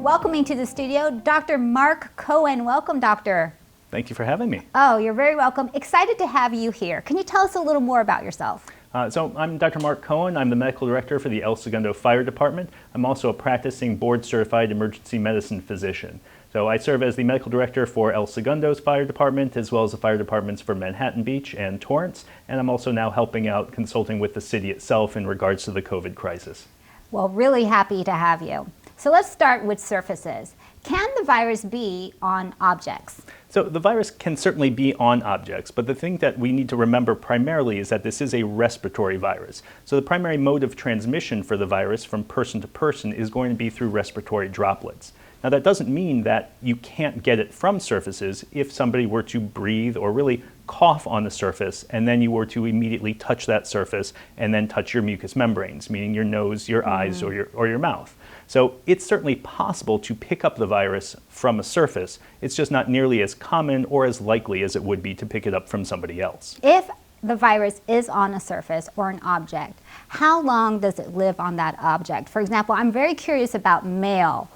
welcoming to the studio Dr. Marc Cohen. Welcome, doctor. Thank you for having me. Oh, you're very welcome. Excited to have you here. Can you tell us a little more about yourself? So I'm Dr. Marc Cohen. I'm the medical director for the El Segundo Fire Department. I'm also a practicing board-certified emergency medicine physician. So I serve as the medical director for El Segundo's fire department, as well as the fire departments for Manhattan Beach and Torrance. And I'm also now helping out consulting with the city itself in regards to the COVID crisis. Well, really happy to have you. So let's start with surfaces. Can the virus be on objects? So the virus can certainly be on objects, but the thing that we need to remember primarily is that this is a respiratory virus. So the primary mode of transmission for the virus from person to person is going to be through respiratory droplets. Now that doesn't mean that you can't get it from surfaces if somebody were to breathe or really cough on the surface and then you were to immediately touch that surface and then touch your mucous membranes, meaning your nose, your eyes, or your mouth. So it's certainly possible to pick up the virus from a surface. It's just not nearly as common or as likely as it would be to pick it up from somebody else. If the virus is on a surface or an object, how long does it live on that object? For example, I'm very curious about mail,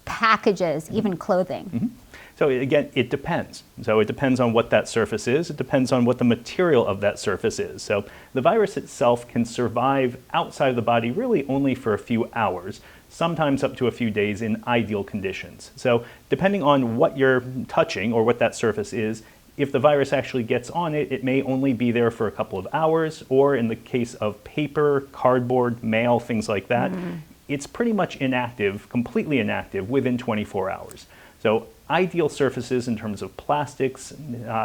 packages, even clothing. So again, it depends. So it depends on what that surface is. It depends on what the material of that surface is. So the virus itself can survive outside of the body really only for a few hours, sometimes up to a few days in ideal conditions. So depending on what you're touching or what that surface is, if the virus actually gets on it, it may only be there for a couple of hours, or in the case of paper, cardboard, mail, things like that, it's pretty much inactive, completely inactive within 24 hours. So ideal surfaces in terms of plastics,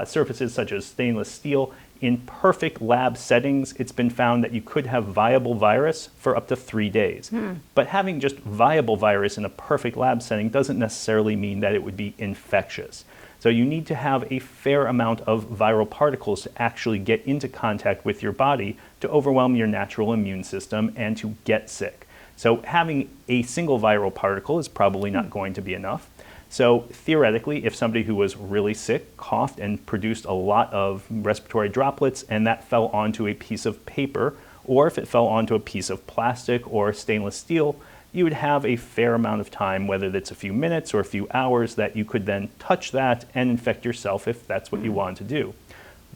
surfaces such as stainless steel, in perfect lab settings, it's been found that you could have viable virus for up to 3 days. But having just viable virus in a perfect lab setting doesn't necessarily mean that it would be infectious. So you need to have a fair amount of viral particles to actually get into contact with your body to overwhelm your natural immune system and to get sick. So having a single viral particle is probably not going to be enough. So theoretically, if somebody who was really sick coughed and produced a lot of respiratory droplets and that fell onto a piece of paper, or if it fell onto a piece of plastic or stainless steel, you would have a fair amount of time, whether that's a few minutes or a few hours, that you could then touch that and infect yourself if that's what you want to do.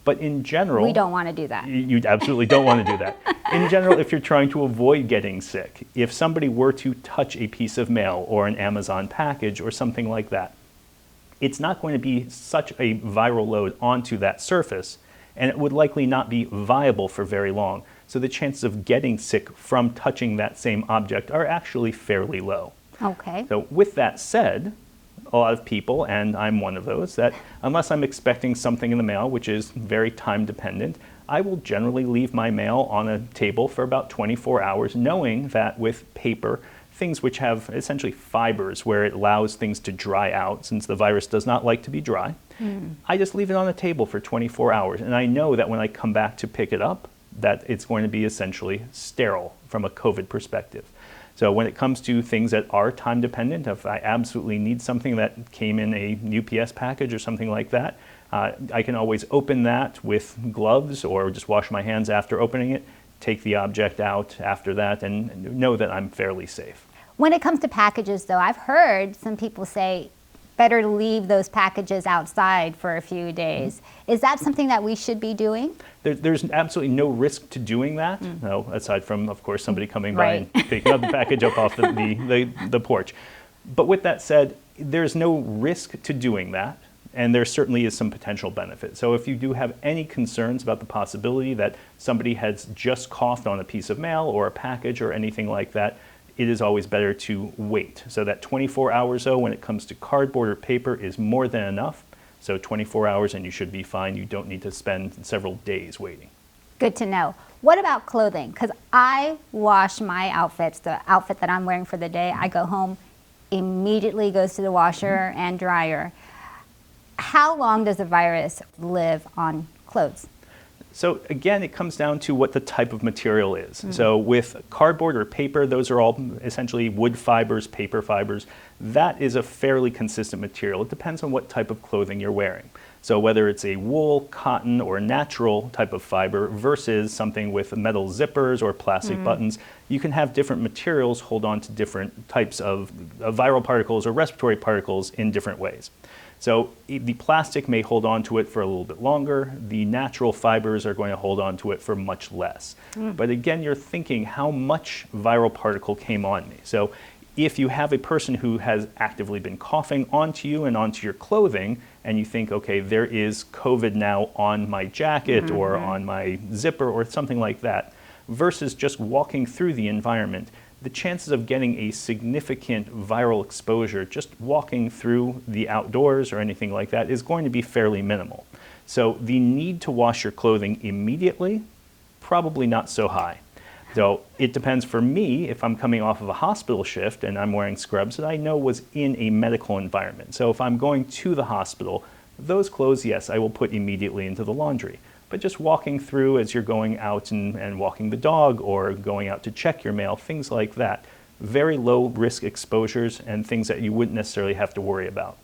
But in general, We don't want to do that. You absolutely don't want to do that. In general, if you're trying to avoid getting sick, if somebody were to touch a piece of mail or an Amazon package or something like that, it's not going to be such a viral load onto that surface, and it would likely not be viable for very long. So the chances of getting sick from touching that same object are actually fairly low. Okay. So with that said, a lot of people, and I'm one of those, that unless I'm expecting something in the mail, which is very time dependent, I will generally leave my mail on a table for about 24 hours, knowing that with paper, things which have essentially fibers where it allows things to dry out, since the virus does not like to be dry, I just leave it on the table for 24 hours. And I know that when I come back to pick it up, that it's going to be essentially sterile from a COVID perspective. So when it comes to things that are time dependent, if I absolutely need something that came in a UPS package or something like that, I can always open that with gloves or just wash my hands after opening it, take the object out after that, and know that I'm fairly safe. When it comes to packages, though, I've heard some people say better to leave those packages outside for a few days. Is that something that we should be doing? There's absolutely no risk to doing that, no, aside from, of course, somebody coming by and picking up the package up off the porch. But with that said, there's no risk to doing that, and there certainly is some potential benefit. So if you do have any concerns about the possibility that somebody has just coughed on a piece of mail or a package or anything like that, it is always better to wait. So that 24 hours, though, when it comes to cardboard or paper is more than enough. So 24 hours and you should be fine. You don't need to spend several days waiting. Good to know. What about clothing? Because I wash my outfits, the outfit that I'm wearing for the day, I go home, immediately goes to the washer and dryer. How long does the virus live on clothes? So again, it comes down to what the type of material is. So with cardboard or paper, those are all essentially wood fibers, paper fibers. That is a fairly consistent material. It depends on what type of clothing you're wearing. So whether it's a wool, cotton, or natural type of fiber versus something with metal zippers or plastic buttons, you can have different materials hold on to different types of viral particles or respiratory particles in different ways. So the plastic may hold on to it for a little bit longer. The natural fibers are going to hold on to it for much less. But again, you're thinking how much viral particle came on me. So if you have a person who has actively been coughing onto you and onto your clothing, and you think, okay, there is COVID now on my jacket or on my zipper or something like that, versus just walking through the environment, the chances of getting a significant viral exposure just walking through the outdoors or anything like that is going to be fairly minimal. So the need to wash your clothing immediately, probably not so high. So it depends for me if I'm coming off of a hospital shift and I'm wearing scrubs that I know was in a medical environment. So if I'm going to the hospital, those clothes, yes, I will put immediately into the laundry. But just walking through as you're going out and walking the dog or going out to check your mail, things like that, very low risk exposures and things that you wouldn't necessarily have to worry about.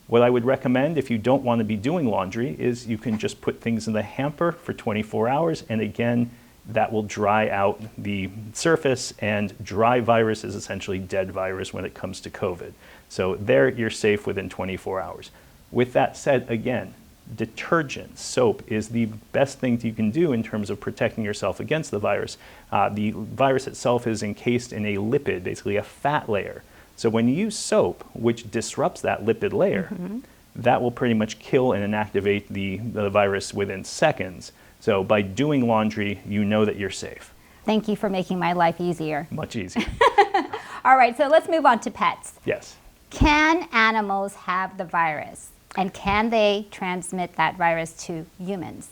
What I would recommend if you don't want to be doing laundry is you can just put things in the hamper for 24 hours, and again, that will dry out the surface, and dry virus is essentially dead virus when it comes to COVID. So there you're safe within 24 hours. With that said, again, detergent, soap is the best thing you can do in terms of protecting yourself against the virus. The virus itself is encased in a lipid, basically a fat layer. So when you use soap, which disrupts that lipid layer, that will pretty much kill and inactivate the virus within seconds. So by doing laundry, you know that you're safe. Thank you for making my life easier. Much easier. All right, so let's move on to pets. Yes. Can animals have the virus? And can they transmit that virus to humans?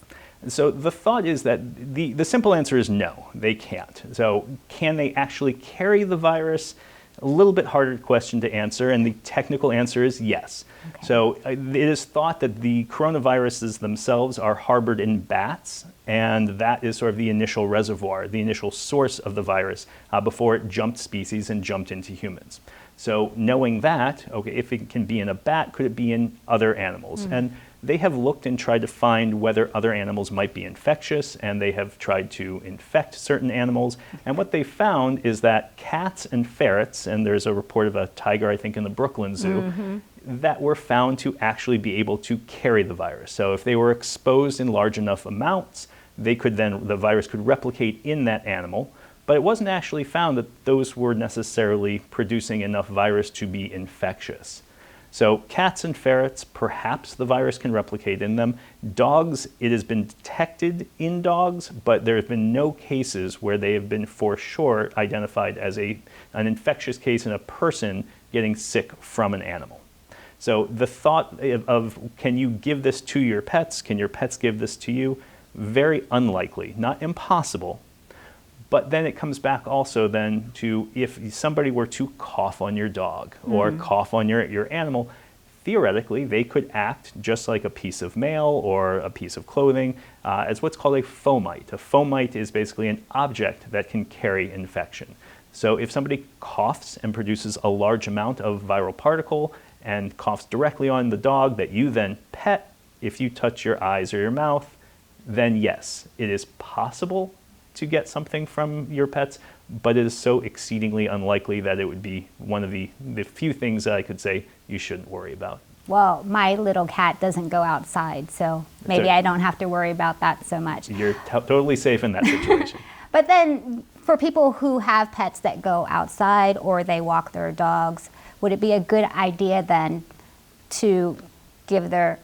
So the thought is that the simple answer is no, they can't. So can they actually carry the virus? A little bit harder question to answer, and the technical answer is yes. Okay. So it is thought that the coronaviruses themselves are harbored in bats, and that is sort of the initial reservoir, the initial source of the virus before it jumped species and jumped into humans. So knowing that, okay, if it can be in a bat, could it be in other animals? And they have looked and tried to find whether other animals might be infectious, and they have tried to infect certain animals. And what they found is that cats and ferrets, and there's a report of a tiger, I think, in the Brooklyn Zoo, that were found to actually be able to carry the virus. So if they were exposed in large enough amounts, the virus could replicate in that animal. But it wasn't actually found that those were necessarily producing enough virus to be infectious. So cats and ferrets, perhaps the virus can replicate in them. Dogs, it has been detected in dogs, but there have been no cases where they have been for sure identified as an infectious case in a person getting sick from an animal. So the thought of can you give this to your pets? Can your pets give this to you? Very unlikely, not impossible. But then it comes back also then to if somebody were to cough on your dog or cough on your animal, theoretically they could act just like a piece of mail or a piece of clothing as what's called a fomite. A fomite is basically an object that can carry infection. So if somebody coughs and produces a large amount of viral particle and coughs directly on the dog that you then pet, if you touch your eyes or your mouth, then yes, it is possible to get something from your pets, but it is so exceedingly unlikely that it would be one of the few things that I could say you shouldn't worry about. Well, my little cat doesn't go outside, so maybe I don't have to worry about that so much. You're totally safe in that situation. But then for people who have pets that go outside or they walk their dogs, would it be a good idea then to give their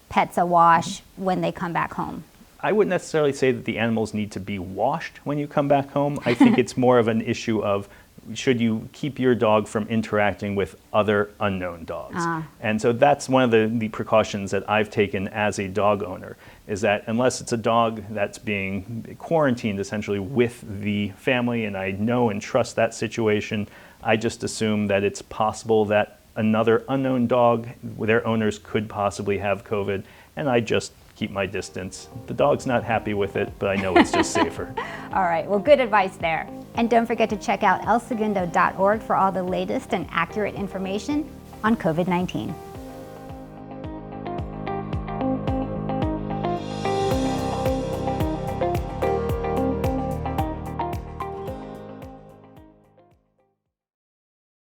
pets a wash when they come back home? I wouldn't necessarily say that the animals need to be washed when you come back home. I think it's more of an issue of should you keep your dog from interacting with other unknown dogs. And so that's one of the precautions that I've taken as a dog owner, is that unless it's a dog that's being quarantined essentially with the family and I know and trust that situation, I just assume that it's possible that another unknown dog, their owners could possibly have COVID, and I just keep my distance. The dog's not happy with it, but I know it's just safer. All right, well, good advice there. And don't forget to check out elsegundo.org for all the latest and accurate information on COVID-19.